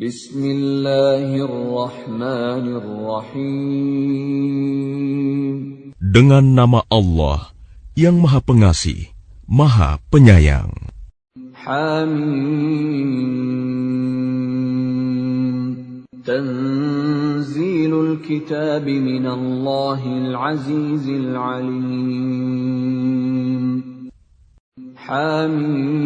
Bismillahirrahmanirrahim. Dengan nama Allah yang Maha Pengasih, Maha Penyayang. Hamim. Tanzilul kitab minallahil azizil alim. Hamim.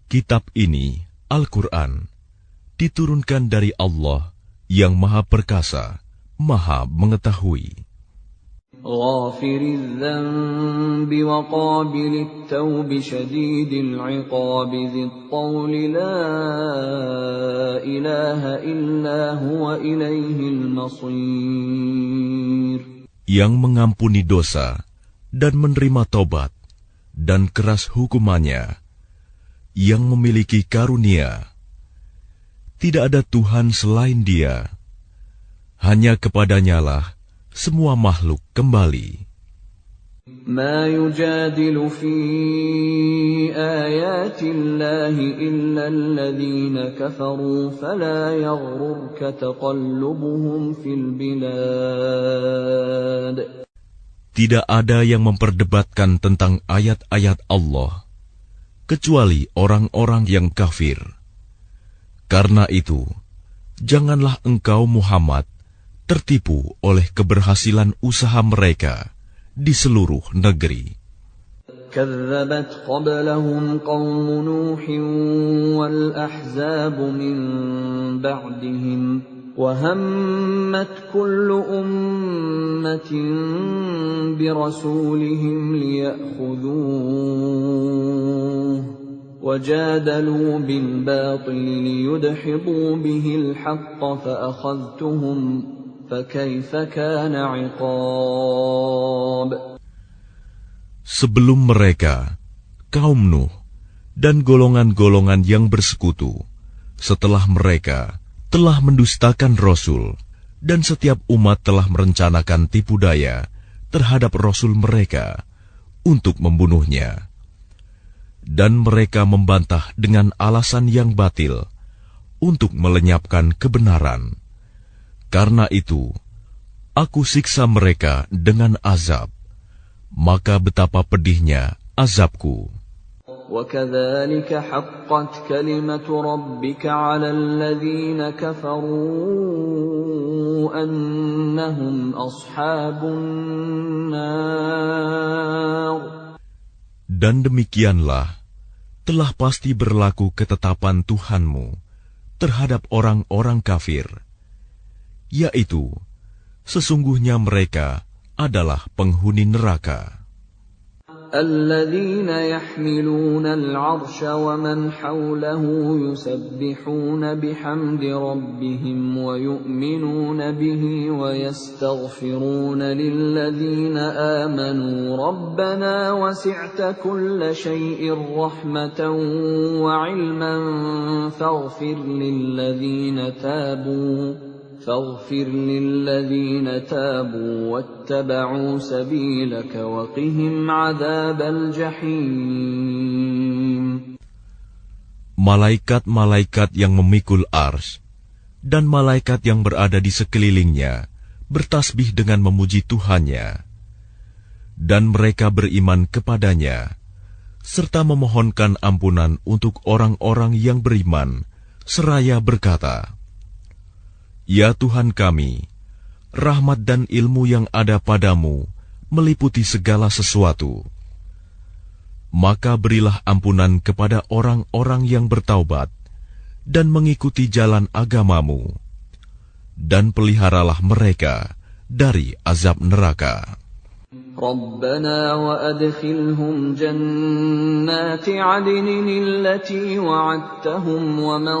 Kitab ini, Al-Quran, diturunkan dari Allah yang Maha Perkasa, Maha Mengetahui. Ghafiriz dzanbi wa qabilit tawbi syadidil iqabi dzit tawli la ilaha illa huwa ilaihil masir. Yang mengampuni dosa dan menerima tobat dan keras hukumannya, yang memiliki karunia. Tidak ada Tuhan selain Dia. Hanya kepadanyalah semua makhluk kembali. Ma yujadilu fi ayatillahi illa alladhina kafaru fala yaghrurka taqallubuhum fil bilad. Tidak ada yang memperdebatkan tentang ayat-ayat Allah kecuali orang-orang yang kafir. Karena itu, janganlah engkau Muhammad tertipu oleh keberhasilan usaha mereka di seluruh negeri. كذبت قبلهم قوم نوح والأحزاب من بعدهم وهمت كل أمة برسولهم ليأخذوه وجادلوا بالباطل ليدحضوا به الحق فأخذتهم فكيف كان عقاب. Sebelum mereka, kaum Nuh dan golongan-golongan yang bersekutu, setelah mereka telah mendustakan Rasul, dan setiap umat telah merencanakan tipu daya terhadap Rasul mereka untuk membunuhnya. Dan mereka membantah dengan alasan yang batil untuk melenyapkan kebenaran. Karena itu, aku siksa mereka dengan azab. Maka betapa pedihnya azabku. وَكَذَلِكَ حَقَّتْ كَلِمَةُ رَبِّكَ عَلَى الَّذِينَ كَفَرُوا أَنَّهُمْ أَصْحَابُ النَّارِ. Dan demikianlah telah pasti berlaku ketetapan Tuhanmu terhadap orang-orang kafir, yaitu sesungguhnya mereka adalah penghuni neraka. الذين يحملون العرش ومن حوله يسبحون بحمد ربهم ويؤمنون به ويستغفرون للذين آمنوا ربنا وسعت كل شيء رحمة وعلما فاغفر للذين تابوا واتبعوا سبيلك وقهم عذاب الجحيم. Malaikat-malaikat yang memikul ars dan malaikat yang berada di sekelilingnya bertasbih dengan memuji Tuhannya, dan mereka beriman kepadanya serta memohonkan ampunan untuk orang-orang yang beriman seraya berkata, Ya Tuhan kami, rahmat dan ilmu yang ada padamu meliputi segala sesuatu. Maka berilah ampunan kepada orang-orang yang bertaubat dan mengikuti jalan agamamu, dan peliharalah mereka dari azab neraka. ربنا وأدخلهم جنات عدن التي وعدتهم ومن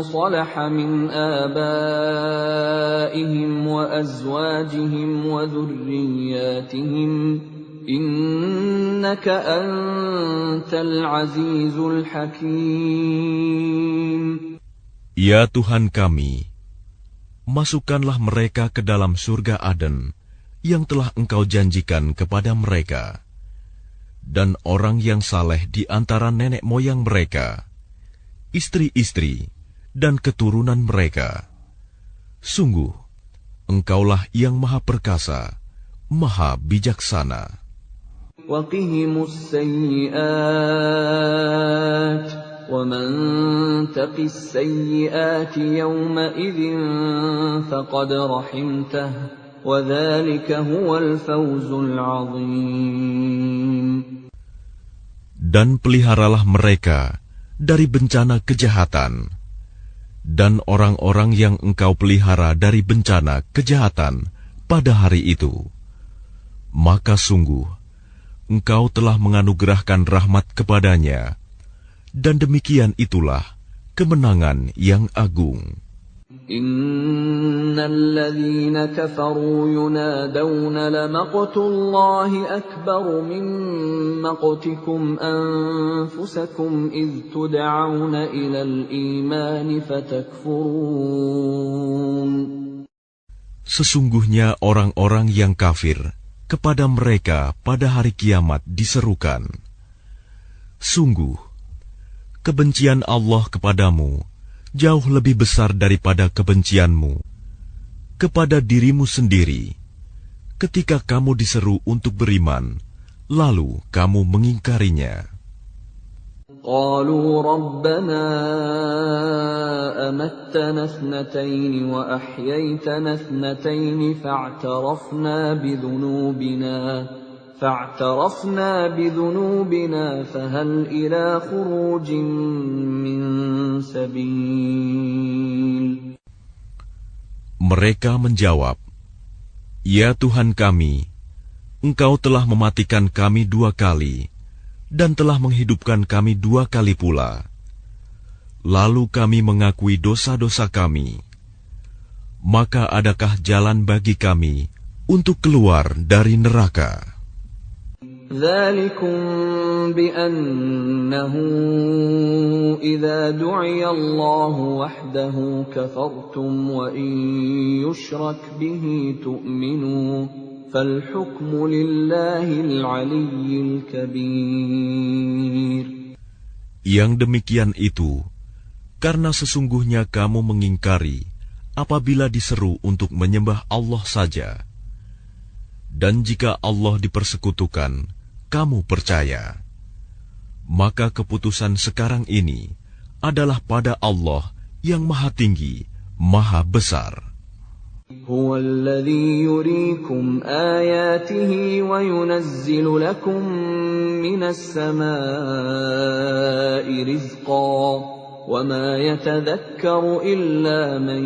صلح من آبائهم وأزواجهم وذرياتهم إنك أنت العزيز الحكيم. Ya Tuhan kami, masukkanlah mereka ke dalam surga Aden yang telah Engkau janjikan kepada mereka, dan orang yang saleh di antara nenek moyang mereka, istri-istri, dan keturunan mereka. Sungguh, Engkaulah yang Maha Perkasa, Maha Bijaksana. وَقِهِمُ السَّيِّئَاتِ وَمَنْ تَقِ السَّيِّئَاتِ يَوْمَئِذٍ فَقَدْ رَحِمْتَهُ وَذَلِكَ هُوَ الْفَوْزُ الْعَظِيمُ. Dan peliharalah mereka dari bencana kejahatan, dan orang-orang yang Engkau pelihara dari bencana kejahatan pada hari itu, maka sungguh Engkau telah menganugerahkan rahmat kepadanya, dan demikian itulah kemenangan yang agung. Innal ladzina kafaru yunadawna lamaqtullahi akbaru min maqtikum anfusakum idh tud'auna ilal imani fatakfurun. Sesungguhnya orang-orang yang kafir, kepada mereka pada hari kiamat diserukan, sungguh, kebencian Allah kepadamu jauh lebih besar daripada kebencianmu kepada dirimu sendiri, ketika kamu diseru untuk beriman, lalu kamu mengingkarinya. قالوا ربنا أمتنا اثنتين وأحييتنا اثنتين فاعترفنا بذنوبنا فهل إلى خروج من سبيل. Mereka menjawab, Ya Tuhan kami, Engkau telah mematikan kami 2 kali, dan telah menghidupkan kami 2 kali pula. Lalu kami mengakui dosa-dosa kami. Maka adakah jalan bagi kami untuk keluar dari neraka? ذَلِكُمْ بِأَنَّهُ إِذَا دُعِيَ اللَّهُ وَحْدَهُ كَفَرْتُمْ وَإِنْ يُشْرَكْ بِهِ تُؤْمِنُوا فَالْحُكْمُ لِلَّهِ الْعَلِيِّ الْكَبِيرِ. Yang demikian itu, karena sesungguhnya kamu mengingkari apabila diseru untuk menyembah Allah saja. Dan jika Allah dipersekutukan, kamu percaya. Maka keputusan sekarang ini adalah pada Allah yang Maha Tinggi, Maha Besar. هو الذي يريكم آياته وينزل لكم من السماء رزقا وما يتذكر إلا من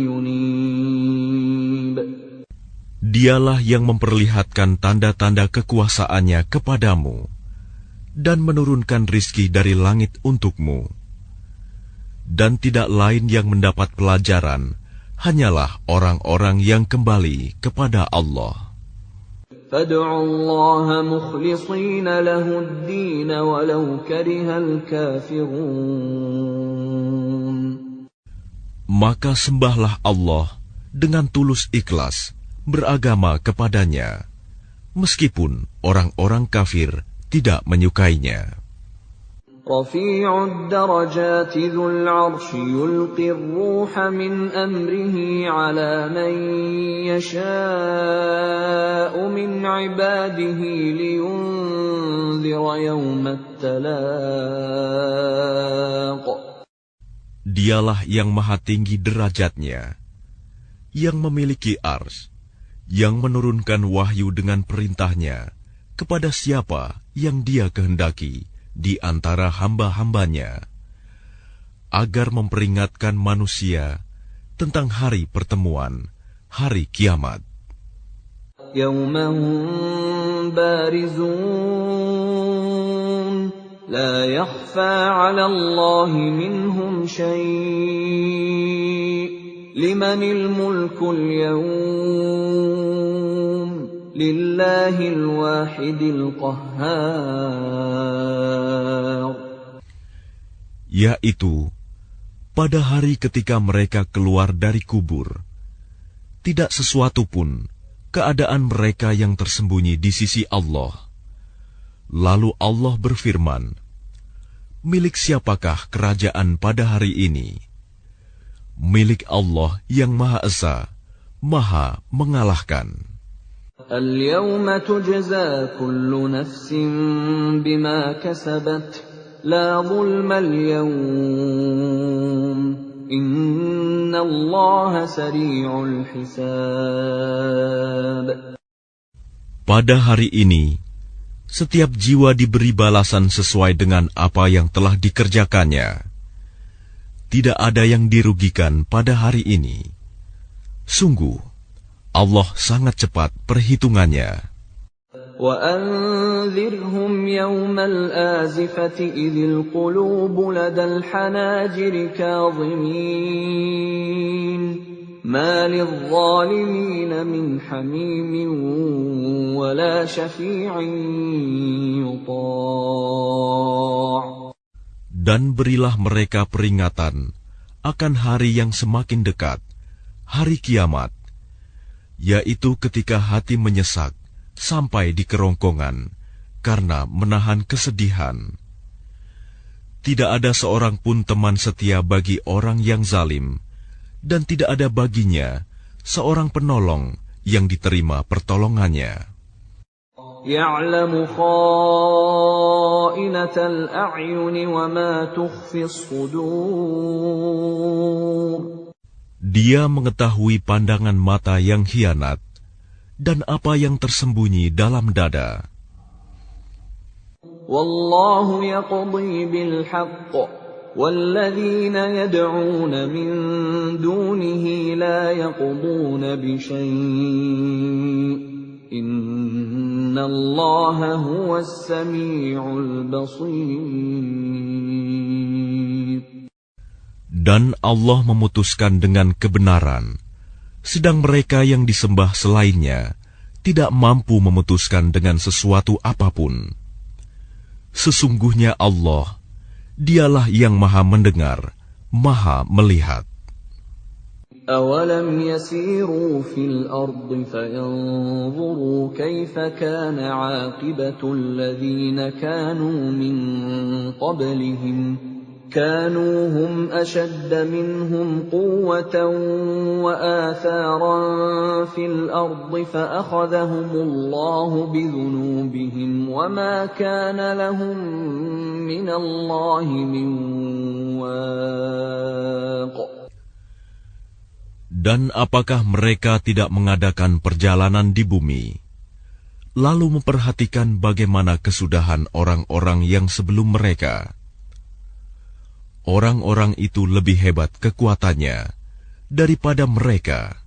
ينيب. Dialah yang memperlihatkan tanda-tanda kekuasaannya kepadamu dan menurunkan rizki dari langit untukmu. Dan tidak lain yang mendapat pelajaran hanyalah orang-orang yang kembali kepada Allah. فَادْعُوا اللَّهَ مُخْلِصِينَ لَهُ الدِّينَ وَلَوْ كَرِهَ الْكَافِرُونَ. Maka sembahlah Allah dengan tulus ikhlas beragama kepadanya, meskipun orang-orang kafir tidak menyukainya. رفيع الدرجات ذو العرش يلقي الروح من أمره على من يشاء من عباده لينذر يوم التلاق. Dialah yang maha tinggi derajatnya, yang memiliki ars, yang menurunkan wahyu dengan perintahnya kepada siapa yang Dia kehendaki di antara hamba-hambanya, agar memperingatkan manusia tentang hari pertemuan, hari kiamat. Yawmahum barizun, la yakhfa 'ala Allahi minhum syai', limanil mulkul yawm, lillahil wahidil qahhar. Yaitu, pada hari ketika mereka keluar dari kubur, tidak sesuatu pun keadaan mereka yang tersembunyi di sisi Allah. Lalu Allah berfirman, milik siapakah kerajaan pada hari ini? Milik Allah yang Maha Esa, Maha mengalahkan. اليوم تجزى كل نفس بما كسبت لا ظلم اليوم إن الله سريع الحساب. Pada hari ini, setiap jiwa diberi balasan sesuai dengan apa yang telah dikerjakannya. Tidak ada yang dirugikan pada hari ini. Sungguh, Allah sangat cepat perhitungannya. وَأَنذِرْهُمْ يَوْمَ الْآزِفَةِ إِذِ الْقُلُوبُ لَدَى الْحَنَاجِرِ كَاظِمِينَ مَا لِلظَّالِمِينَ مِنْ حَمِيمٍ وَلَا شَفِيعٍ يُطَاعُ. Dan berilah mereka peringatan akan hari yang semakin dekat, hari kiamat, yaitu ketika hati menyesak sampai di kerongkongan karena menahan kesedihan. Tidak ada seorang pun teman setia bagi orang yang zalim, dan tidak ada baginya seorang penolong yang diterima pertolongannya. يَعْلَمُ خَائِنَةَ الْأَعْيُنِ وَمَا تُخْفِي الصُّدُورُ. Dia mengetahui pandangan mata yang khianat dan apa yang tersembunyi dalam dada. Wallahu yaqdi bil haqq walladzina yad'un min dunihi la yaqduna bi syai'. Innallaha huwas sami'ul basir. Dan Allah memutuskan dengan kebenaran, sedang mereka yang disembah selainnya tidak mampu memutuskan dengan sesuatu apapun. Sesungguhnya Allah, Dialah yang Maha Mendengar, Maha Melihat. أَوَلَمْ يَسِيرُوا فِي الْأَرْضِ فَيَنظُرُوا كَيْفَ كَانَ عَاقِبَةُ الَّذِينَ كَانُوا مِنْ قَبْلِهِمْ كَانُوا هُمْ أَشَدَّ مِنْهُمْ قُوَّةً وَآثَارًا فِي الْأَرْضِ فَأَخَذَهُمُ اللَّهُ بِذُنُوبِهِمْ وَمَا كَانَ لَهُمْ مِنَ اللَّهِ مِنْ وَاقٍ. Dan apakah mereka tidak mengadakan perjalanan di bumi, lalu memperhatikan bagaimana kesudahan orang-orang yang sebelum mereka? Orang-orang itu lebih hebat kekuatannya daripada mereka,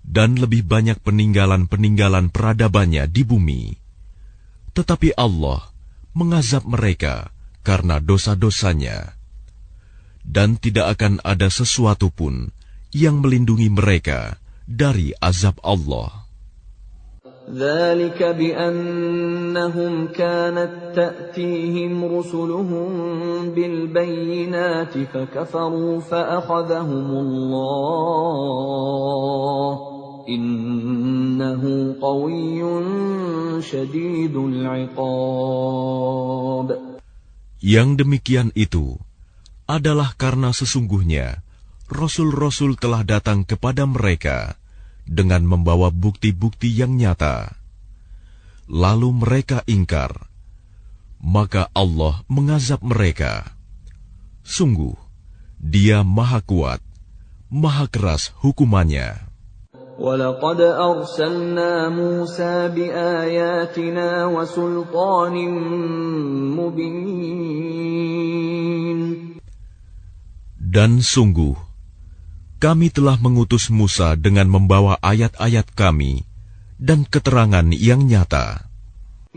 dan lebih banyak peninggalan-peninggalan peradabannya di bumi. Tetapi Allah mengazab mereka karena dosa-dosanya, dan tidak akan ada sesuatu pun yang melindungi mereka dari azab Allah. ذَلِكَ بِأَنَّهُمْ كَانَتْ تَأْتِيهِمْ رُسُلُهُم بِالْبَيِّنَاتِ فَكَفَرُوا فَأَخَذَهُمُ اللَّهُ إِنَّهُ قَوِيٌّ شَدِيدُ الْعِقَابِ. Yang demikian itu adalah karena sesungguhnya Rasul-Rasul telah datang kepada mereka dengan membawa bukti-bukti yang nyata. Lalu mereka ingkar, maka Allah mengazab mereka. Sungguh, Dia Maha Kuat, Maha Keras hukumannya. وَلَقَدْ أَرْسَلْنَا مُوسَى بِآيَاتِنَا وَسُلْطَانٍ مُبِينٍ. Dan sungguh, kami telah mengutus Musa dengan membawa ayat-ayat kami dan keterangan yang nyata.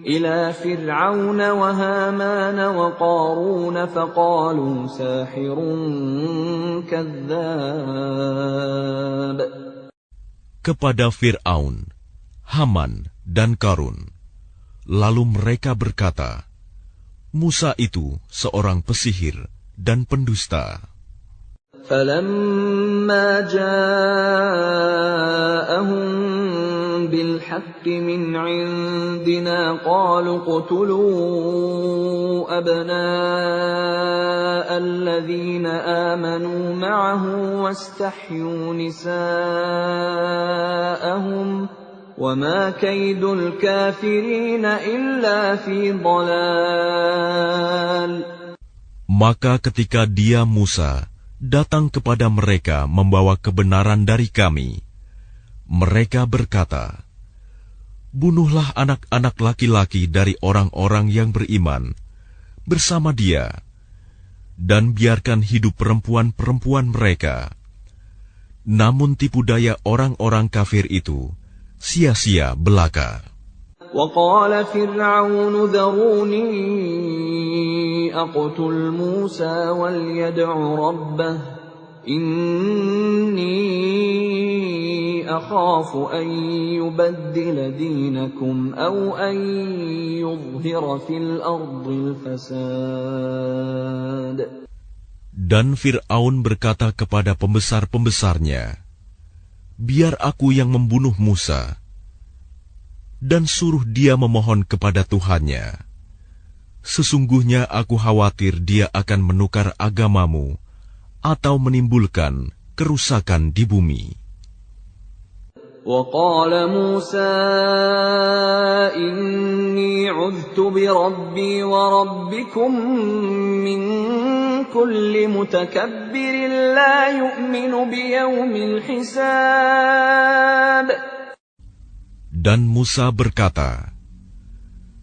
إِلَى فِرْعَوْنَ وَهَامَانَ وَقَارُونَ فَقَالُوا سَاحِرٌ كَذَّابٌ. Kepada Fir'aun, Haman, dan Qarun. Lalu mereka berkata, Musa itu seorang pesihir dan pendusta. فَلَمَّا جَاءَهُم بالحق من عندنا قالوا اقتلوا أبناء الذين آمنوا معه واستحيوا نساءهم وما كيد الكافرين إلا في ضلال. Maka ketika dia Musa datang kepada mereka membawa kebenaran dari kami, mereka berkata, "Bunuhlah anak-anak laki-laki dari orang-orang yang beriman bersama dia, dan biarkan hidup perempuan-perempuan mereka." Namun tipu daya orang-orang kafir itu sia-sia belaka. وقال فرعون ذروني أقتل موسى وليدع ربه إني أخاف أن يبدل دينكم أو أن يظهر في الأرض الفساد. Dan Fir'aun berkata kepada pembesar-pembesarnya, "Biar aku yang membunuh Musa, dan suruh dia memohon kepada Tuhannya. Sesungguhnya aku khawatir dia akan menukar agamamu atau menimbulkan kerusakan di bumi." وقال موسى إني عذت بربي وربكم من كل متكبر لا يؤمن بيوم الحساب. Dan Musa berkata,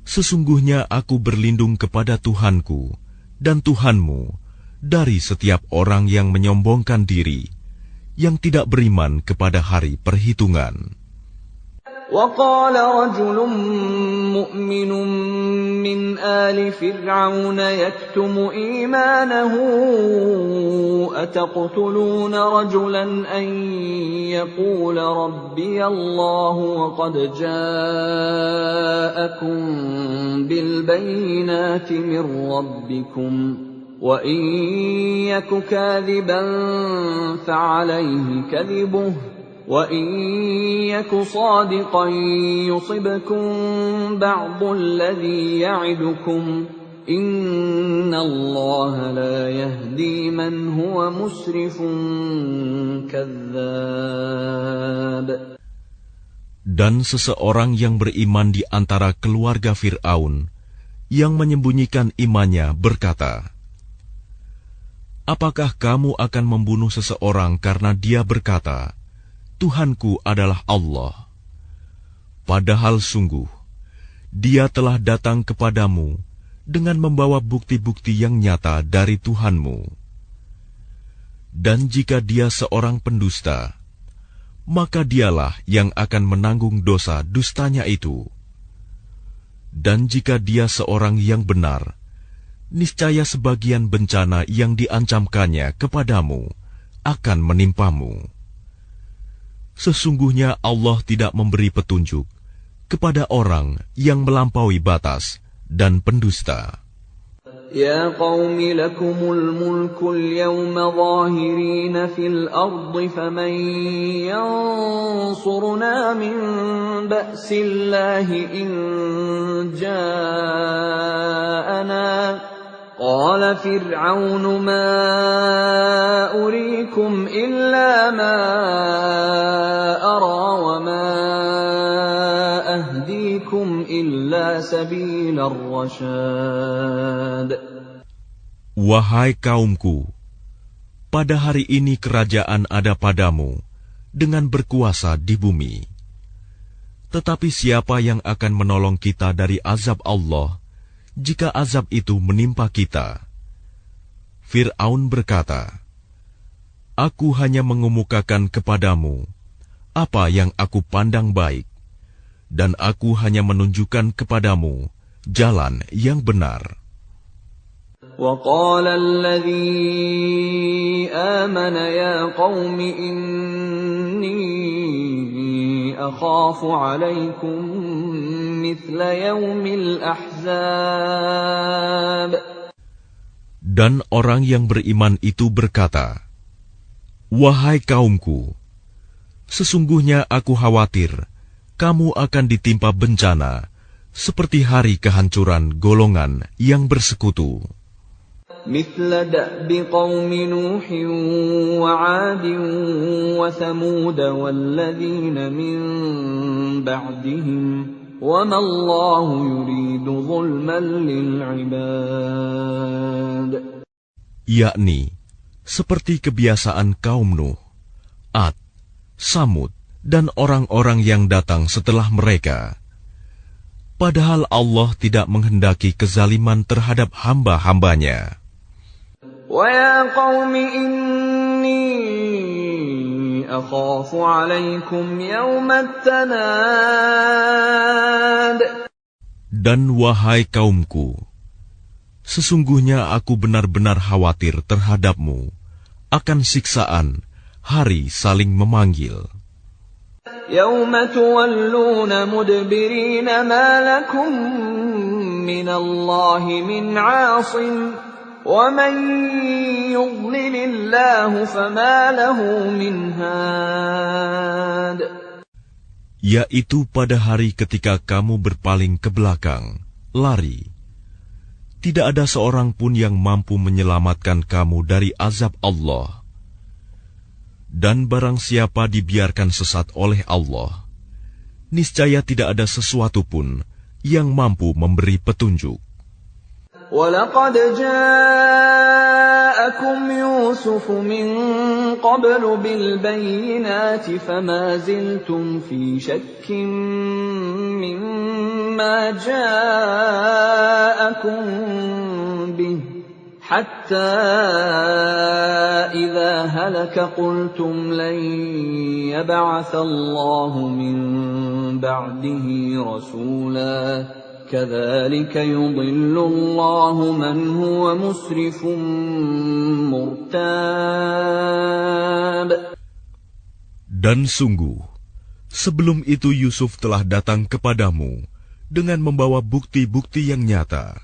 "Sesungguhnya aku berlindung kepada Tuhanku dan Tuhanmu dari setiap orang yang menyombongkan diri, yang tidak beriman kepada hari perhitungan." وقال رجل مؤمن من آل فرعون يكتم إيمانه أتقتلون رجلا أن يقول ربي الله وقد جاءكم بالبينات من ربكم وإن يك كاذبا فعليه كذبه وَإِنْ يَكُ صَادِقًا يُصِبْكُمْ بَعْضُ الَّذِي يَعِدُكُمْ إِنَّ اللَّهَ لَا يَهْدِي مَنْ هُوَ مُسْرِفٌ كَذَّابٌ. Dan seseorang yang beriman di antara keluarga Fir'aun yang menyembunyikan imannya berkata, "Apakah kamu akan membunuh seseorang karena dia berkata, Tuhanku adalah Allah, padahal sungguh dia telah datang kepadamu dengan membawa bukti-bukti yang nyata dari Tuhanmu. Dan jika dia seorang pendusta, maka dialah yang akan menanggung dosa dustanya itu. Dan jika dia seorang yang benar, niscaya sebagian bencana yang diancamkannya kepadamu akan menimpamu. Sesungguhnya Allah tidak memberi petunjuk kepada orang yang melampaui batas dan pendusta." Ya qaumi lakumul mulkul yawma zahirina fil ardi faman yansuruna min ba'sillahi in ja'ana. قال فرعون ما أريكم إلا ما أرى وما أهديكم إلا سبيل الرشاد. Wahai kaumku, pada hari ini kerajaan ada padamu dengan berkuasa di bumi. Tetapi siapa yang akan menolong kita dari azab Allah jika azab itu menimpa kita? Fir'aun berkata, "Aku hanya mengemukakan kepadamu apa yang aku pandang baik, dan aku hanya menunjukkan kepadamu jalan yang benar." وقال الذي آمن يا قوم إني أخاف عليكم مثل يوم الأحزاب. Dan orang yang beriman itu berkata, "Wahai kaumku, sesungguhnya aku khawatir kamu akan ditimpa bencana seperti hari kehancuran golongan yang bersekutu. مثل دأب قوم نوح وعاد وثمود والذين من بعدهم وما الله يريد ظلما للعباد. Yakni seperti kebiasaan kaum Nuh, Ad, Samud, dan orang-orang yang datang setelah mereka. Padahal Allah tidak menghendaki kezaliman terhadap hamba-hambanya. وَيَا قَوْمِ إِنِّي أَخَافُ عَلَيْكُمْ يَوْمَ التَّنَادِ. Dan wahai kaumku, sesungguhnya aku benar-benar khawatir terhadapmu akan siksaan hari saling memanggil. يَوْمَ تُوَلُّونَ مُدْبِرِينَ مَا لَكُمْ مِنَ اللَّهِ مِنْ عَاصِمٍ وَمَنْ يُضْلِلِ اللَّهُ فَمَا لَهُ مِنْ هَادٍ. Yaitu pada hari ketika kamu berpaling ke belakang, lari. Tidak ada seorang pun yang mampu menyelamatkan kamu dari azab Allah. Dan barang siapa dibiarkan sesat oleh Allah, niscaya tidak ada sesuatu pun yang mampu memberi petunjuk. وَلَقَدْ جَاءَكُمْ يُوسُفُ مِنْ قَبْلُ بِالْبَيِّنَاتِ فَمَا زِلْتُمْ فِي شَكٍّ مِّمَّا جَاءَكُمْ بِهِ حَتَّى إِذَا هَلَكَ قُلْتُمْ لَنْ يَبْعَثَ اللَّهُ مِنْ بَعْدِهِ رَسُولًا كَذَلِكَ يُضِلُّ اللَّهُ مَنْ هُوَ مُسْرِفٌ مُرْتَابٌ. Dan sungguh, sebelum itu Yusuf telah datang kepadamu dengan membawa bukti-bukti yang nyata.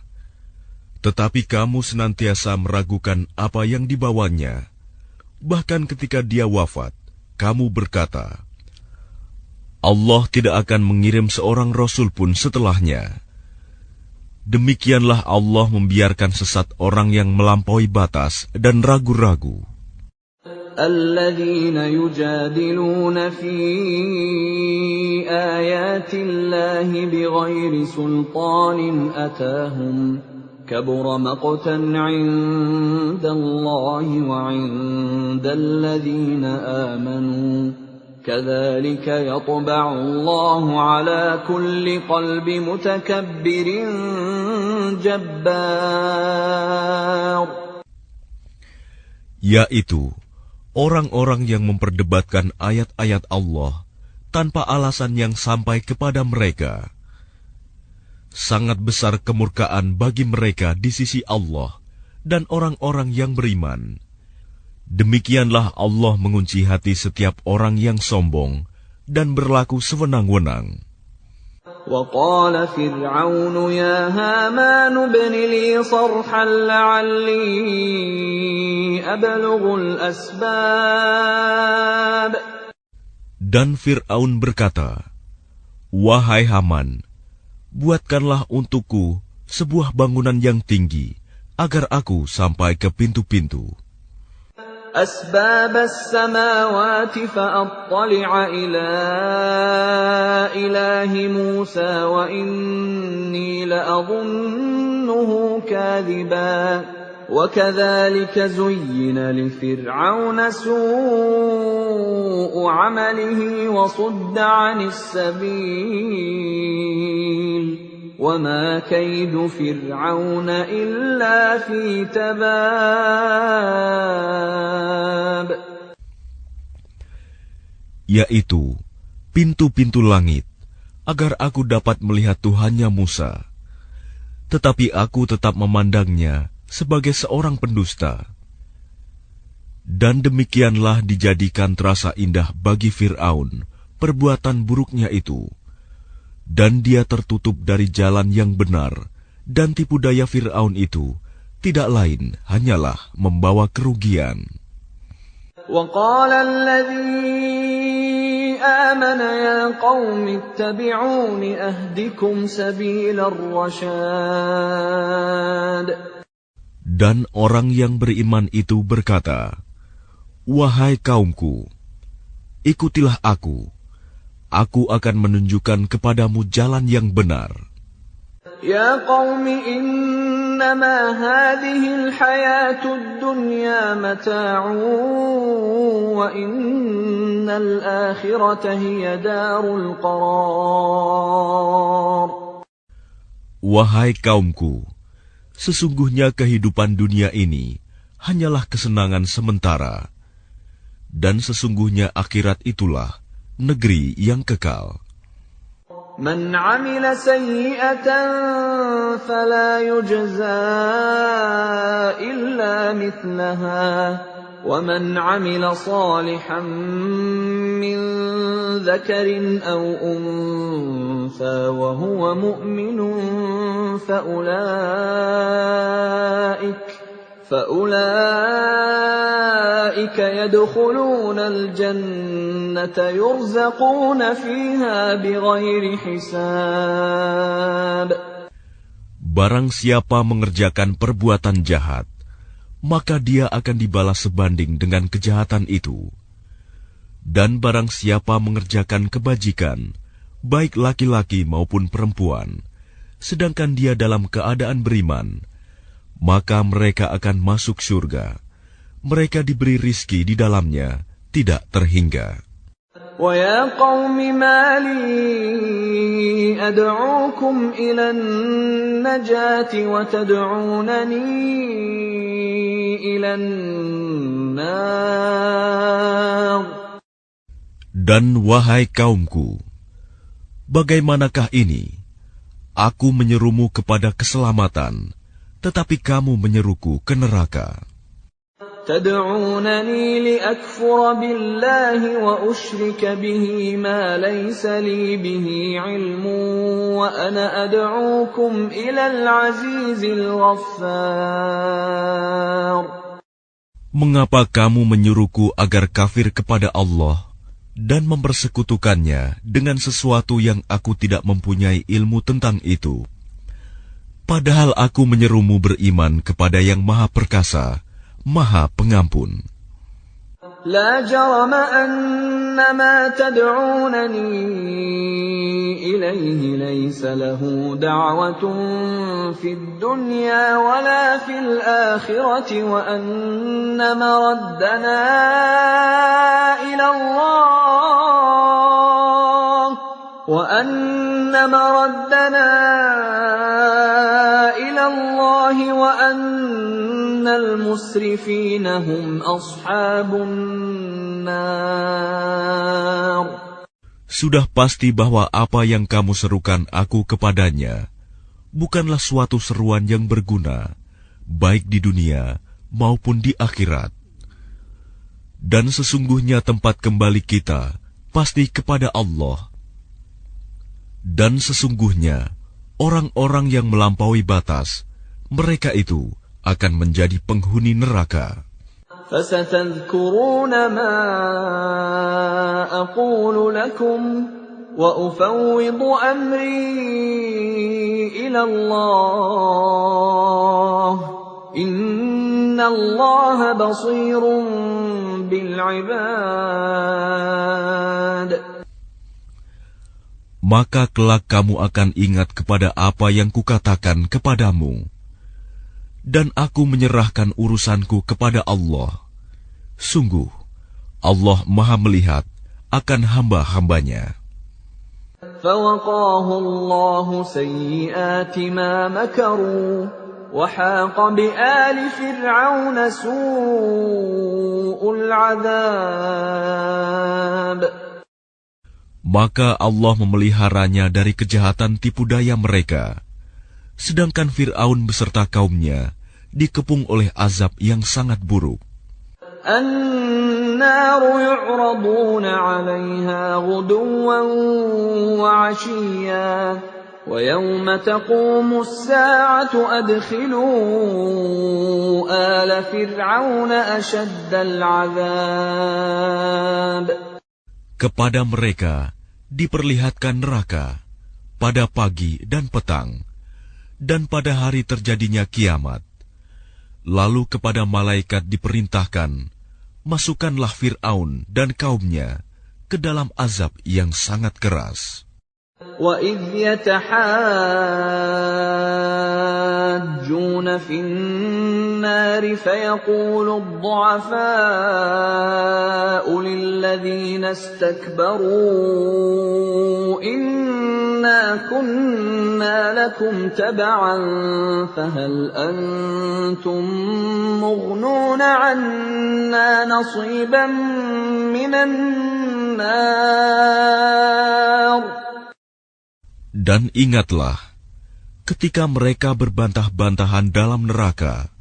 Tetapi kamu senantiasa meragukan apa yang dibawanya. Bahkan ketika dia wafat, kamu berkata, Allah tidak akan mengirim seorang rasul pun setelahnya. Demikianlah Allah membiarkan sesat orang yang melampaui batas dan ragu-ragu. الَّذِينَ يُجَادِلُونَ فِي آيَاتِ اللَّهِ بِغَيْرِ سُلْطَانٍ أَتَاهُمْ كَبُرَ مَقْتًا عِندَ اللَّهِ وَعِندَ الَّذِينَ آمَنُوا كَذَلِكَ يَطْبَعُ اللَّهُ عَلَى كُلِّ قَلْبِ مُتَكَبِّرٍ جَبَّارٍ. Yaitu orang-orang yang memperdebatkan ayat-ayat Allah tanpa alasan yang sampai kepada mereka. Sangat besar kemurkaan bagi mereka di sisi Allah dan orang-orang yang beriman. Demikianlah Allah mengunci hati setiap orang yang sombong dan berlaku sewenang-wenang. وَقَالَ فِرْعَوْنُ يَا هَامَانُ ابْنِ لِي صَرْحًا لَعَلِّي أَبْلُغُ الْأَسْبَابَ. Dan Fir'aun berkata, Wahai Haman, buatkanlah untukku sebuah bangunan yang tinggi, agar aku sampai ke pintu-pintu. أَسْبَابَ السَّمَاوَاتِ فَأَطَّلِعَ إِلَى إِلَهِ مُوسَى وَإِنِّي لَأَظُنُّهُ كَاذِبًا وَكَذَلِكَ زُيِّنَ لِفِرْعَوْنَ سُوءُ عَمَلِهِ وَصُدَّ عَنِ السَّبِيلِ وَمَا كَيْدُ فِرْعَوْنَ إِلَّا فِي تَبَابٍ. Yaitu pintu-pintu langit, agar aku dapat melihat Tuhannya Musa. Tetapi aku tetap memandangnya sebagai seorang pendusta. Dan demikianlah dijadikan terasa indah bagi Fir'aun perbuatan buruknya itu. Dan dia tertutup dari jalan yang benar, dan tipu daya Fir'aun itu tidak lain hanyalah membawa kerugian. وقال الذي آمن يا قوم اتبعون أهدكم سبيل الرشاد. Dan orang yang beriman itu berkata, "Wahai kaumku, ikutilah aku. Aku akan menunjukkan kepadamu jalan yang benar." Ya qaumi innama hadhihi al-hayatud dunya mata'un wa innal akhirata hiya darul qarar. Wahai kaumku, sesungguhnya kehidupan dunia ini hanyalah kesenangan sementara, dan sesungguhnya akhirat itulah negeri yang kekal. Man 'amila sayyi'atan fala yujza illa mithlaha wa man 'amila salihan min dhakarin aw untha wa huwa mu'minun فأولئك يدخلون الجنة يرزقون فيها بغير حساب. Barang siapa mengerjakan perbuatan jahat, maka dia akan dibalas sebanding dengan kejahatan itu. Dan barang siapa mengerjakan kebajikan, baik laki-laki maupun perempuan, sedangkan dia dalam keadaan beriman, maka mereka akan masuk surga. Mereka diberi rizki di dalamnya, tidak terhingga. Wa ya qaumi ma li ad'ukum ila an-najati wa tad'unani ila an-nar. Dan wahai kaumku, bagaimanakah ini? Aku menyerumu kepada keselamatan, tetapi kamu menyeruku ke neraka. Tad'unani liakfura billahi wa usyrika bihi ma laysa li bihi ilmun wa ana ad'ukum ilal azizil ghaffar. Mengapa kamu menyuruhku agar kafir kepada Allah dan mempersekutukannya dengan sesuatu yang aku tidak mempunyai ilmu tentang itu? Padahal aku menyerumu beriman kepada yang Maha Perkasa, Maha Pengampun. La jarama anna ma tad'unani ilayhi laysa lahu da'watun fid dunya wala fil akhirati wa anna maraddana ila Allah wa anna maraddana ila Allah wa annal musrifina hum ashabun nar. Sudah pasti bahwa apa yang kamu serukan aku kepadanya bukanlah suatu seruan yang berguna, baik di dunia maupun di akhirat. Dan sesungguhnya tempat kembali kita pasti kepada Allah. Dan sesungguhnya orang-orang yang melampaui batas, mereka itu akan menjadi penghuni neraka. فَسَتَذْكُرُونَ مَا أَقُولُ لَكُمْ وَأُفَوِّضُ أَمْرِي إِلَى اللَّهِ إِنَّ اللَّهَ بَصِيرٌ بِالْعِبَادِ. Maka kelak kamu akan ingat kepada apa yang kukatakan kepadamu. Dan aku menyerahkan urusanku kepada Allah. Sungguh, Allah Maha melihat akan hamba-hambanya. فَوَقَاهُ اللَّهُ سَيِّئَاتِ مَا مَكَرُوا وَحَاقَ بِآلِ فِرْعَوْنَ سُوءُ الْعَذَابِ. Maka Allah memeliharanya dari kejahatan tipu daya mereka. Sedangkan Fir'aun beserta kaumnya dikepung oleh azab yang sangat buruk. النَّارُ يُعْرَضُونَ عَلَيْهَا غُدُوًّا وَعَشِيًّا وَيَوْمَ تَقُومُ السَّاعَةُ أَدْخِلُوا آلَ فِرْعَوْنَ أَشَدَّ الْعَذَابِ. Kepada mereka diperlihatkan neraka pada pagi dan petang, dan pada hari terjadinya kiamat. Lalu kepada malaikat diperintahkan, masukkanlah Fir'aun dan kaumnya ke dalam azab yang sangat keras. وَإِذْ يَتَحَاجُّونَ فِي النَّارِ فَيَقُولُ الضُّعَفَاءُ لِلَّذِينَ اسْتَكْبَرُوا إِنَّا كُنَّا لَكُمْ تَبَعًا فَهَلْ أَنْتُمْ مُغْنُونَ عَنَّا نَصِيبًا مِنَ النَّارِ. Dan ingatlah, ketika mereka berbantah-bantahan dalam neraka,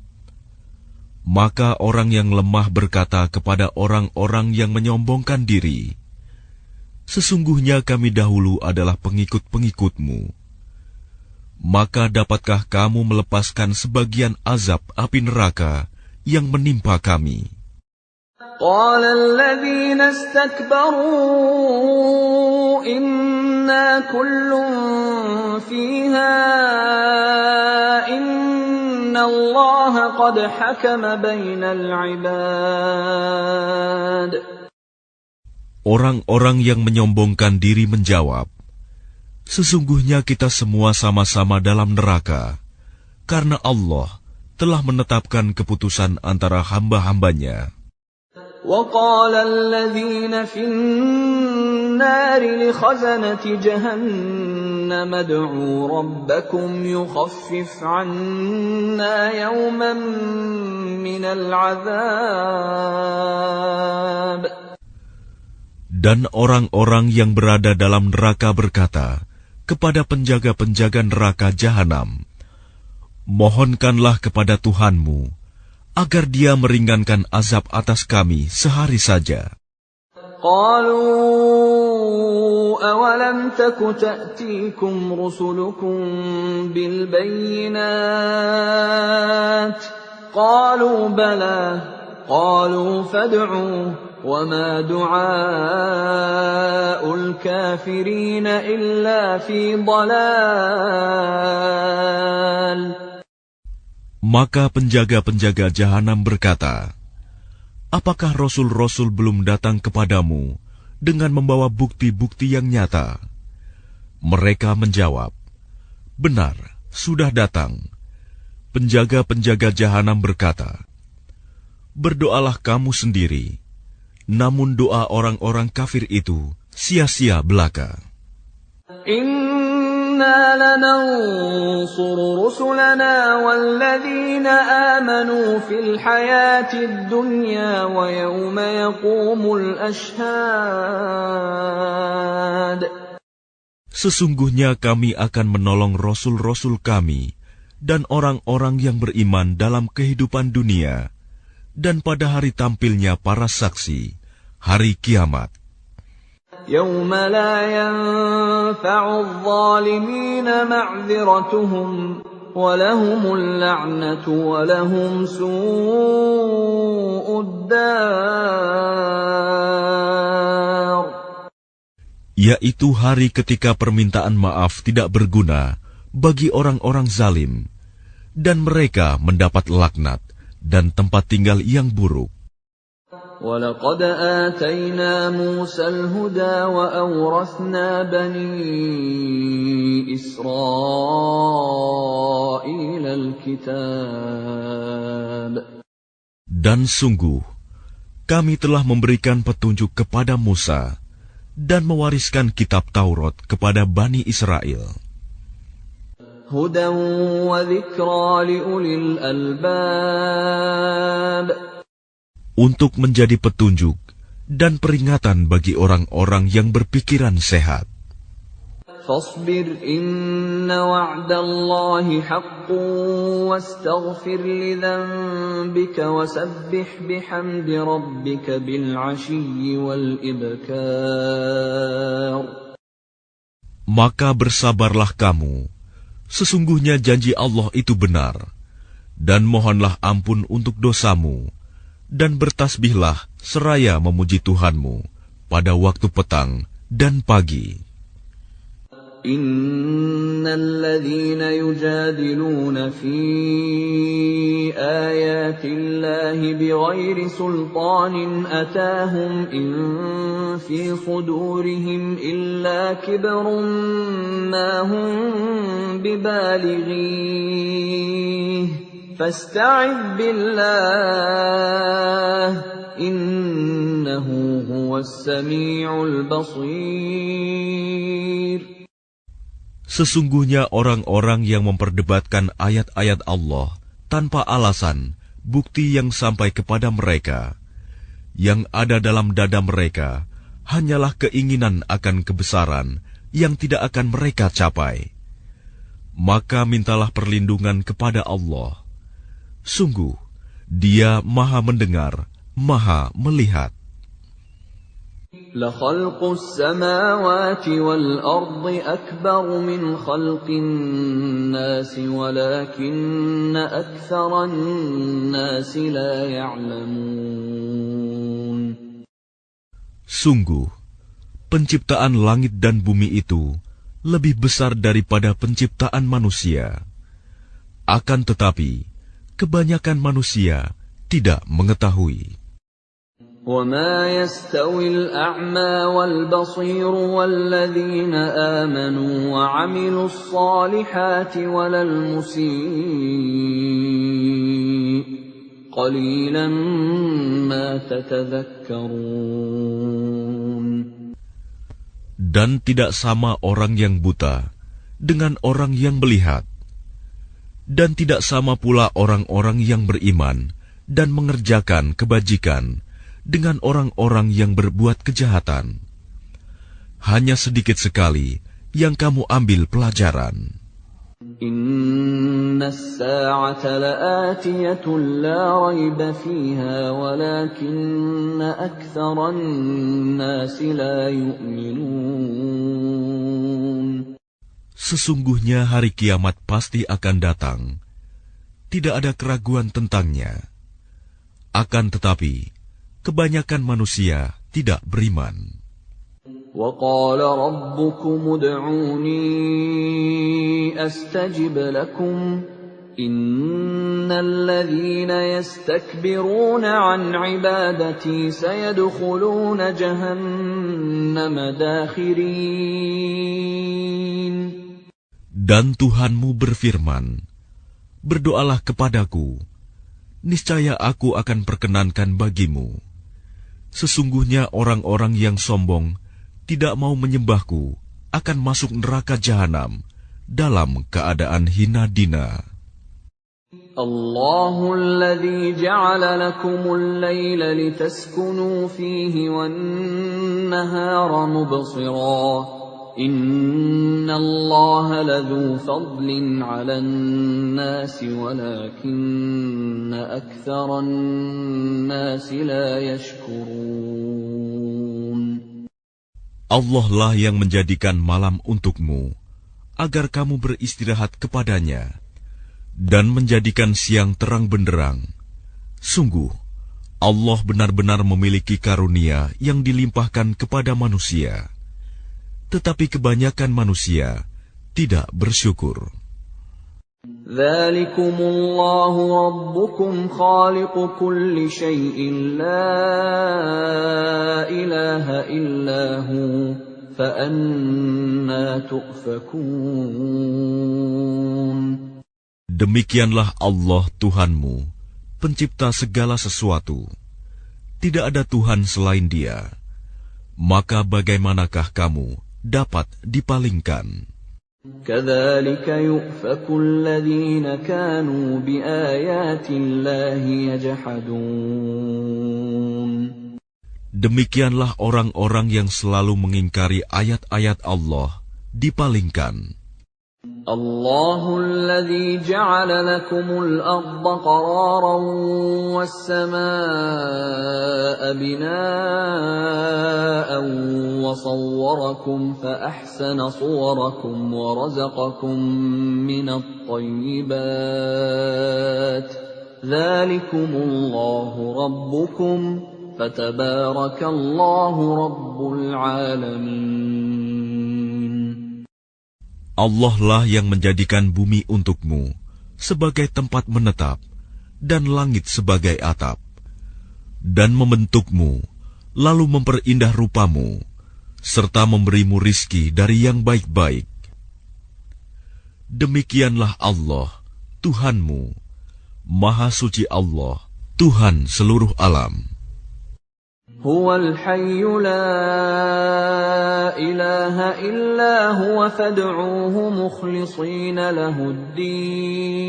maka orang yang lemah berkata kepada orang-orang yang menyombongkan diri, sesungguhnya kami dahulu adalah pengikut-pengikutmu. Maka dapatkah kamu melepaskan sebagian azab api neraka yang menimpa kami? قال الذين استكبروا إنا كل فيها إن الله قد حكم بين العباد. Orang-orang yang menyombongkan diri menjawab, sesungguhnya kita semua sama-sama dalam neraka, karena Allah telah menetapkan keputusan antara hamba-hambanya. وَقَالَ الَّذِينَ فِي النَّارِ لِخَزَنَةِ جَهَنَّمَ ادْعُوا رَبَّكُمْ يُخَفِّفْ عَنَّا يَوْمًا مِنَ الْعَذَابِ. Dan orang-orang yang berada dalam neraka berkata kepada penjaga-penjaga neraka Jahanam, mohonkanlah kepada Tuhanmu agar dia meringankan azab atas kami sehari saja. قالوا أولم تك تأتيكم رسلكم بالبينات قالوا بلى قالوا فادعوا وما دعاء الكافرين إلا في ضلال. Maka penjaga-penjaga Jahanam berkata, apakah Rasul-Rasul belum datang kepadamu dengan membawa bukti-bukti yang nyata? Mereka menjawab, benar, sudah datang. Penjaga-penjaga Jahanam berkata, berdoalah kamu sendiri, namun doa orang-orang kafir itu sia-sia belaka. إِنَّا لَنَنصُرُ رُسُلَنَا وَالَّذِينَ آمَنُوا فِي الْحَيَاةِ الدُّنْيَا وَيَوْمَ يَقُومُ الْأَشْهَادُ. Sesungguhnya kami akan menolong Rasul-Rasul kami dan orang-orang yang beriman dalam kehidupan dunia dan pada hari tampilnya para saksi, hari kiamat. يَوْمَ لَا يَنفَعُ الظَّالِمِينَ مَعْذِرَتُهُمْ وَلَهُمُ اللَّعْنَةُ وَلَهُمْ سُوءُ الدَّارِ. Yaitu hari ketika permintaan maaf tidak berguna bagi orang-orang zalim, dan mereka mendapat laknat dan tempat tinggal yang buruk. وَلَقَدْ آتَيْنَا مُوسَى الْهُدَى وَأَوْرَثْنَا بَنِي إِسْرَائِيلَ الْكِتَابَ. Dan sungguh, kami telah memberikan petunjuk kepada Musa dan mewariskan kitab Taurat kepada Bani Israel. هُدًى وَذِكْرَى لِأُولِي الْأَلْبَابِ. Untuk menjadi petunjuk dan peringatan bagi orang-orang yang berpikiran sehat. فاصبر إن وعد الله حق واستغفر لذنبك وسبح بحمد ربك بالعشي والإبكار. Maka bersabarlah kamu, sesungguhnya janji Allah itu benar, dan mohonlah ampun untuk dosamu, dan bertasbihlah seraya memuji Tuhanmu pada waktu petang dan pagi. Innalladzina yujadiluna fi ayatillahi bighairi sultanin atahum in fi sudurihim illa kibrun ma hum bibalighi fasta'idh billah innahu huwas sami'ul basir. Sesungguhnya orang-orang yang memperdebatkan ayat-ayat Allah tanpa alasan, bukti yang sampai kepada mereka, yang ada dalam dada mereka hanyalah keinginan akan kebesaran yang tidak akan mereka capai. Maka mintalah perlindungan kepada Allah. Sungguh, Dia Maha Mendengar, Maha Melihat. لَخَلْقُ السَّمَاوَاتِ وَالْأَرْضِ أَكْبَرُ مِنْ خَلْقِ النَّاسِ وَلَكِنَّ أَكْثَرَ النَّاسِ لَا يَعْلَمُونَ. Sungguh, penciptaan langit dan bumi itu lebih besar daripada penciptaan manusia. Akan tetapi, kebanyakan manusia tidak mengetahui. وَمَا يَسْتَوِي الْأَعْمَى وَالْبَصِيرُ وَالَّذِينَ آمَنُوا وَعَمِلُوا الصَّالِحَاتِ وَلَا الْمُسِيءُ قَلِيلًا مَا تَتَذَكَّرُونَ. Dan tidak sama orang yang buta dengan orang yang melihat, dan tidak sama pula orang-orang yang beriman dan mengerjakan kebajikan dengan orang-orang yang berbuat kejahatan. Hanya sedikit sekali yang kamu ambil pelajaran. Inna as-sa'ata la'atiyatun la rayba fiha walakinna aktharan nasi la yu'minun. Sesungguhnya hari kiamat pasti akan datang. Tidak ada keraguan tentangnya. Akan tetapi, kebanyakan manusia tidak beriman. وَقَالَ رَبُّكُمُ ادْعُونِي أَسْتَجِبْ لَكُمْ إِنَّ الَّذِينَ يَسْتَكْبِرُونَ عَنْ عِبَادَتِي سَيَدْخُلُونَ جَهَنَّمَ دَاخِرِينَ. Dan Tuhanmu berfirman, berdoalah kepadaku, niscaya aku akan perkenankan bagimu. Sesungguhnya orang-orang yang sombong tidak mau menyembahku akan masuk neraka jahanam dalam keadaan hina dina. Allahul ladzi ja'ala lakumul laila litaskunu fihi wan nahara mubsira. Innallaha ladzu fadlin 'alan nasi walakinna aktsaran nasi la yashkurun. Allah lah yang menjadikan malam untukmu agar kamu beristirahat kepadanya, dan menjadikan siang terang benderang. Sungguh, Allah benar-benar memiliki karunia yang dilimpahkan kepada manusia. Tetapi kebanyakan manusia tidak bersyukur. Dzalikumullahu rabbukum khaliqu kulli syai'in la ilaha illahu fa anna tu'fakun. Demikianlah Allah Tuhanmu, pencipta segala sesuatu. Tidak ada Tuhan selain Dia. Maka bagaimanakah kamu dapat dipalingkan? Kadzalika yu'faku alladhina kanu biayati Allahi yajhadun. Demikianlah orang-orang yang selalu mengingkari ayat-ayat Allah dipalingkan. الله الذي جعل لكم الأرض قرارا والسماء بناء وصوركم فأحسن صوركم ورزقكم من الطيبات ذلكم الله ربكم فتبارك الله رب العالمين. Allah lah yang menjadikan bumi untukmu sebagai tempat menetap dan langit sebagai atap, dan membentukmu, lalu memperindah rupamu, serta memberimu rizki dari yang baik-baik. Demikianlah Allah, Tuhanmu, Maha Suci Allah, Tuhan seluruh alam. هو الحي لا إله إلا هو فادعوه مخلصين له الدين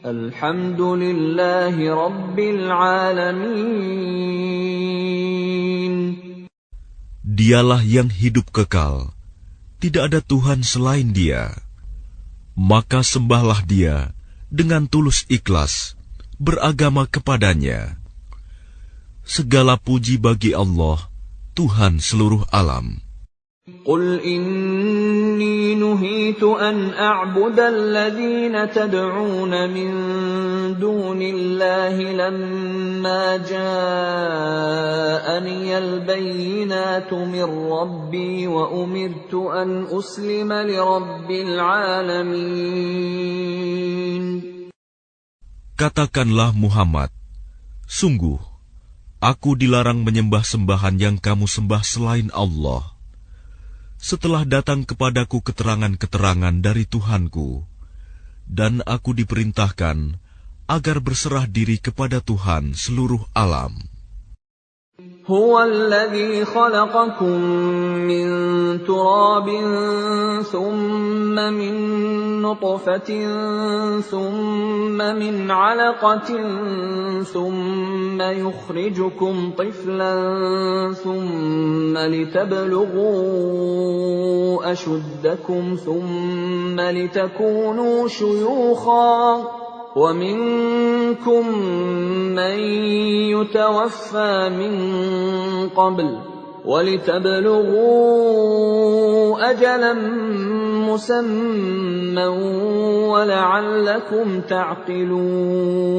الحمد لله رب العالمين. Dialah yang hidup kekal, tidak ada Tuhan selain Dia. Maka sembahlah Dia dengan tulus ikhlas, beragama kepadanya. Segala puji bagi Allah, Tuhan seluruh alam. قل إني نهيت أن أعبد الذين تدعون من دون الله لما جاءني البينات من ربي وأمرت أن أسلم لرب العالمين. Katakanlah Muhammad, sungguh, aku dilarang menyembah sembahan yang kamu sembah selain Allah. Setelah datang kepadaku keterangan-keterangan dari Tuhanku, dan aku diperintahkan agar berserah diri kepada Tuhan seluruh alam. هو الذي خلقكم من تراب ثم من نطفة ثم من علقة ثم يخرجكم طفلا ثم لتبلغوا أشدكم ثم لتكونوا شيوخا ومنكم من يتوفى من قبل ولتبلغوا أجلا مسمى ولعلكم تعقلون.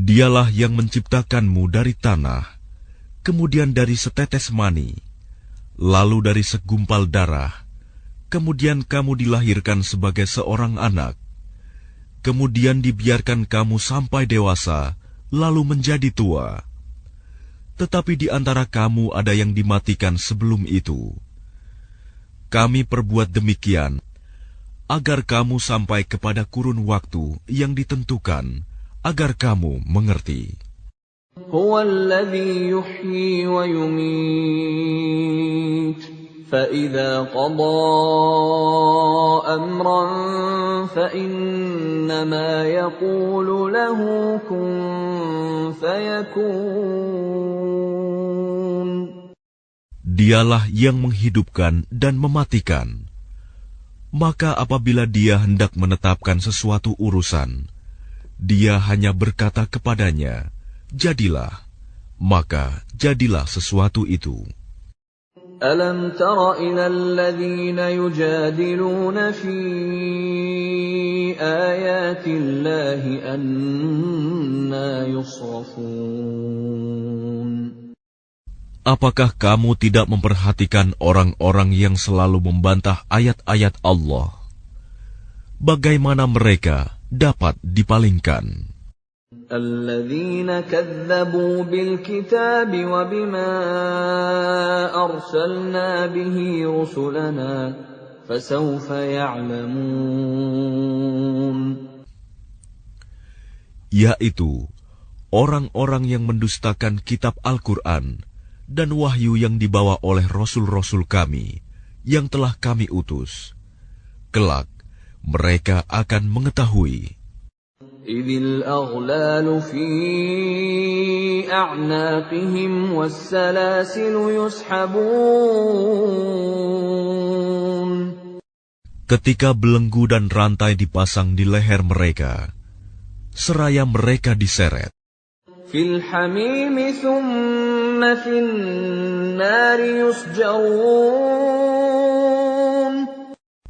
Dialah yang menciptakanmu dari tanah, kemudian dari setetes mani, lalu dari segumpal darah, kemudian kamu dilahirkan sebagai seorang anak, kemudian dibiarkan kamu sampai dewasa, lalu menjadi tua. Tetapi di antara kamu ada yang dimatikan sebelum itu. Kami perbuat demikian, agar kamu sampai kepada kurun waktu yang ditentukan, agar kamu mengerti. هو الذي يحيي ويميت فإذا قضى أمرا فإنما يقول له كن فيكون. Dialah yang menghidupkan dan mematikan. Maka apabila Dia hendak menetapkan sesuatu urusan, Dia hanya berkata kepadanya, jadilah, maka jadilah sesuatu itu. أَلَمْ تَرَ إِلَى الَّذِينَ يُجَادِلُونَ فِي آيَاتِ اللَّهِ أَنَّىٰ يُصْرَفُونَ. Apakah kamu tidak memperhatikan orang-orang yang selalu membantah ayat-ayat Allah? Bagaimana mereka dapat dipalingkan? الذين كذبوا بالكتاب وبما أرسلنا به رسلنا فسوف يعلمون. Yaitu orang-orang yang mendustakan kitab Al-Quran dan wahyu yang dibawa oleh rasul-rasul kami yang telah kami utus. Kelak mereka akan mengetahui. إذ الأغلال في أعناقهم والسلاسل يسحبون. Ketika belenggu dan rantai dipasang di leher mereka, seraya mereka diseret fil hamimi thumma fin nari yusjarun,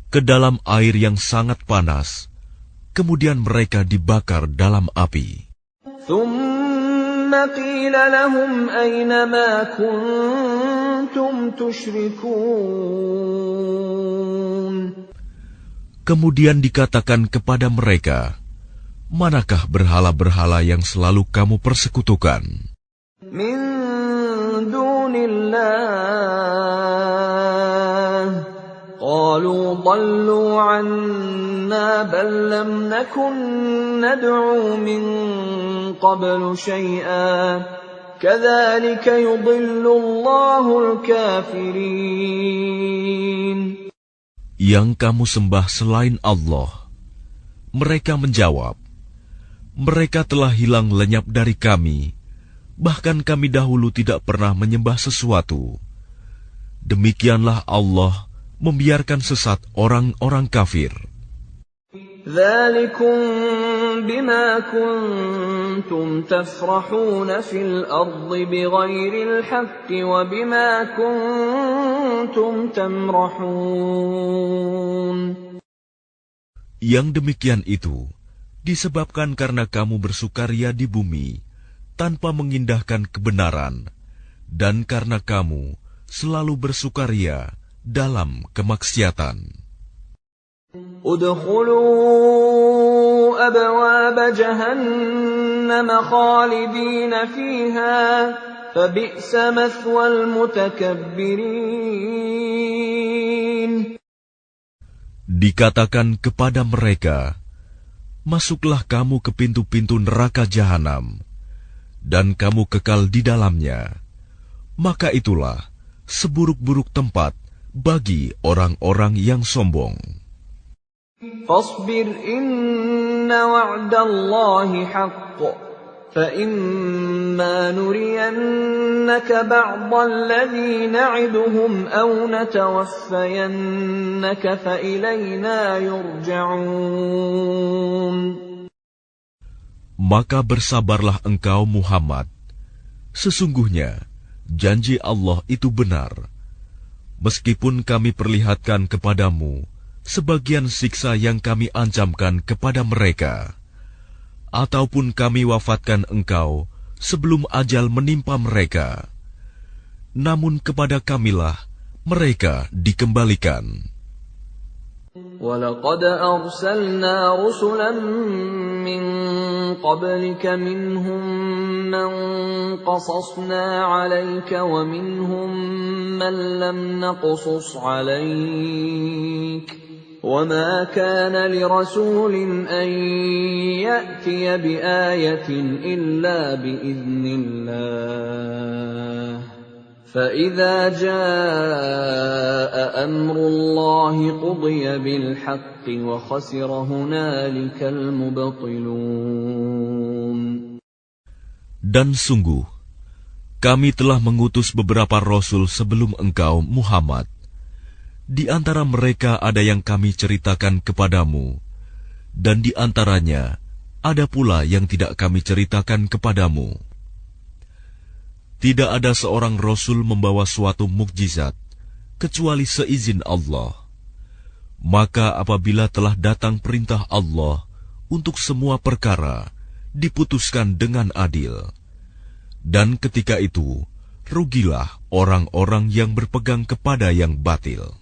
ke dalam air yang sangat panas, kemudian mereka dibakar dalam api. thumma qila lahum ayna ma kuntum tushrikun, Kemudian dikatakan kepada mereka, manakah berhala-berhala yang selalu kamu persekutukan? min dunillah, qalu dallu anna bal lam nakun nad'u min qablu syai'a kadzalika yudillu Allahul kafirin. Yang kamu sembah selain Allah. Mereka menjawab, mereka telah hilang lenyap dari kami, bahkan kami dahulu tidak pernah menyembah sesuatu. Demikianlah Allah membiarkan sesat orang-orang kafir. Dzalikum bima kuntum tafrahuna fil ardi bighairil haqqi wa bima kuntum tamrahun. Yang demikian itu disebabkan karena kamu bersukaria di bumi tanpa mengindahkan kebenaran, dan karena kamu selalu bersukaria dalam kemaksiatan. Udkhulu abwaaba jahannam khalidina fiha fabi'sa mathwal mutakabbirin. Dikatakan kepada mereka, masuklah kamu ke pintu-pintu neraka jahanam, dan kamu kekal di dalamnya. Maka itulah seburuk-buruk tempat bagi orang-orang yang sombong. Fasbir inna wa'dallahi haqq, fa imma nuriyannaka ba'dal ladzi na'iduhum aw natawaffayannaka fa ilayna yurja'un. Maka bersabarlah engkau Muhammad. Sesungguhnya janji Allah itu benar. Meskipun kami perlihatkan kepadamu sebagian siksa yang kami ancamkan kepada mereka, ataupun kami wafatkan engkau sebelum ajal menimpa mereka, namun kepada kamilah mereka dikembalikan. وَلَقَدْ أَرْسَلْنَا رُسُلًا مِّن قَبْلِكَ مِنْهُم مَّن قَصَصْنَا عَلَيْكَ وَمِنْهُم مَّن لَّمْ نَقْصُصْ عَلَيْكَ وَمَا كَانَ لِرَسُولٍ أَن يَأْتِيَ بِآيَةٍ إِلَّا بِإِذْنِ اللَّهِ فَإِذَا جَاءَ أَمْرُ اللَّهِ قُضِيَ بِالْحَقِّ وَخَسِرَ هُنَالِكَ الْمُبْطِلُونَ. Dan sungguh, kami telah mengutus beberapa rasul sebelum engkau, Muhammad. Di antara mereka ada yang kami ceritakan kepadamu, dan di antaranya ada pula yang tidak kami ceritakan kepadamu. Tidak ada seorang rasul membawa suatu mukjizat kecuali seizin Allah. Maka apabila telah datang perintah Allah untuk semua perkara, diputuskan dengan adil. Dan ketika itu, rugilah orang-orang yang berpegang kepada yang batil.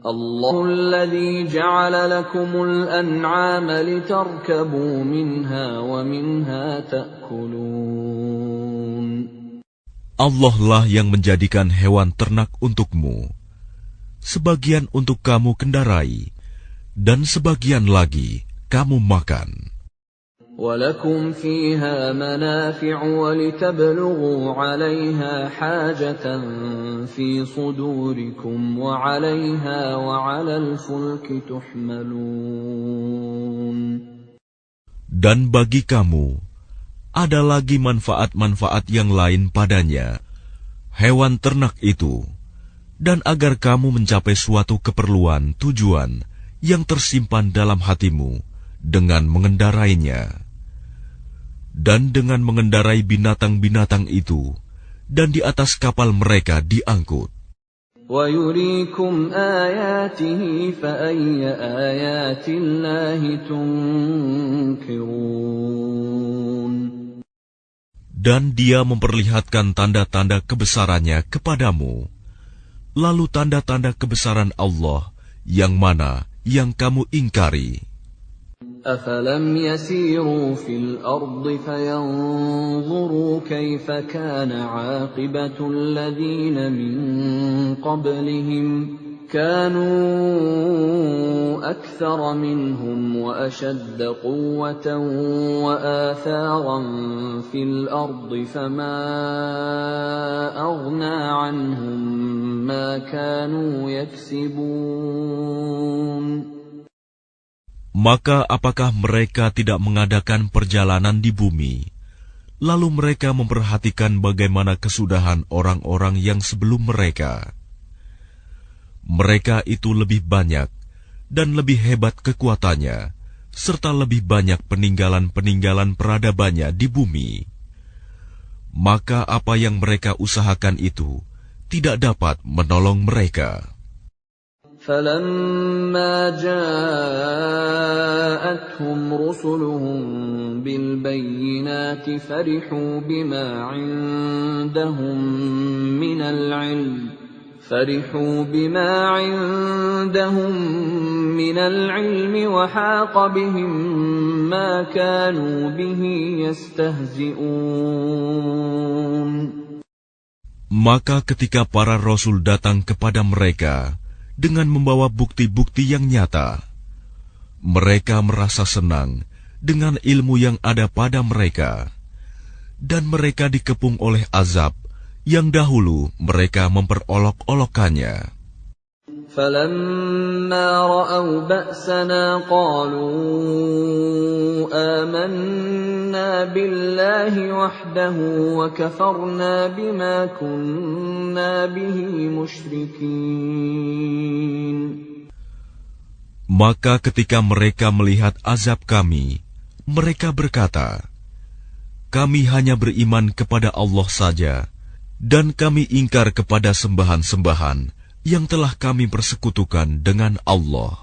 Allahul ladzi ja'ala lakumul an'ama litarkabu minha wa minha ta'kulun. Allah lah yang menjadikan hewan ternak untukmu, sebagian untuk kamu kendarai, dan sebagian lagi kamu makan. وَلَكُمْ فِيهَا مَنَافِعُ وَلِتَبْلُغُوا عَلَيْهَا حَاجَةً فِي صُدُورِكُمْ وَعَلَيْهَا وَعَلَى الْفُلْكِ تُحْمَلُونَ. Dan bagi kamu ada lagi manfaat-manfaat yang lain padanya, hewan ternak itu, dan agar kamu mencapai suatu keperluan tujuan yang tersimpan dalam hatimu dengan mengendarainya. Dan dengan mengendarai binatang-binatang itu, dan di atas kapal mereka diangkut. وَيُرِيكُمْ آيَاتِهِ فَأَيَّ آيَاتِ اللَّهِ تُنْكِرُونَ. Dan dia memperlihatkan tanda-tanda kebesarannya kepadamu. Lalu tanda-tanda kebesaran Allah yang mana yang kamu ingkari? أَفَلَمْ يَسِيرُوا فِي الْأَرْضِ فَيَنْظُرُوا كَيْفَ كَانَ عَاقِبَةُ الَّذِينَ مِنْ قَبْلِهِمْ كَانُوا أَكْثَرَ مِنْهُمْ وَأَشَدَّ قُوَّةً وَآثَارًا فِي الْأَرْضِ فَمَا أَغْنَى عَنْهُمْ مَا كَانُوا يَكْسِبُونَ. Maka apakah mereka tidak mengadakan perjalanan di bumi, lalu mereka memperhatikan bagaimana kesudahan orang-orang yang sebelum mereka? Mereka itu lebih banyak dan lebih hebat kekuatannya, serta lebih banyak peninggalan-peninggalan peradabannya di bumi. Maka apa yang mereka usahakan itu tidak dapat menolong mereka. فَلَمَّا جَاءَتْهُمْ رُسُلُهُم بِالْبَيِّنَاتِ فَرِحُوا بِمَا عِندَهُم مِّنَ الْعِلْمِ وَحَاقَ بِهِم مَّا كَانُوا بِهِ يَسْتَهْزِئُونَ. Maka ketika para rasul datang kepada mereka dengan membawa bukti-bukti yang nyata, mereka merasa senang dengan ilmu yang ada pada mereka, dan mereka dikepung oleh azab yang dahulu mereka memperolok-olokkannya. فَلَمَّا رَأَوْا بَأْسَنَا قَالُوا آمَنَّا بِاللَّهِ وَحْدَهُ وَكَفَرْنَا بِمَا كُنَّا بِهِ مُشْرِكِينَ. Maka ketika mereka melihat azab kami, mereka berkata, kami hanya beriman kepada Allah saja, dan kami ingkar kepada sembahan-sembahan yang telah kami persekutukan dengan Allah.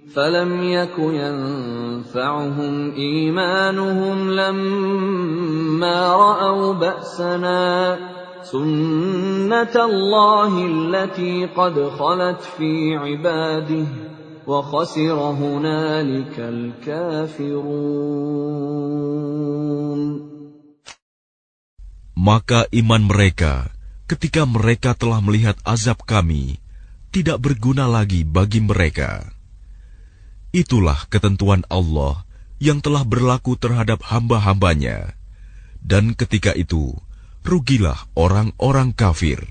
فَلَمْ يَكُ يَنفَعُهُمْ إِيمَانُهُمْ لَمَّا رَأَوْا بَأْسَنَا سُنَّةَ اللَّهِ الَّتِي قَدْ خَلَتْ فِي عِبَادِهِ وَخَسِرَ هُنَالِكَ الْكَافِرُونَ. Maka iman mereka ketika mereka telah melihat azab kami tidak berguna lagi bagi mereka. Itulah ketentuan Allah yang telah berlaku terhadap hamba-hambanya, dan ketika itu rugilah orang-orang kafir.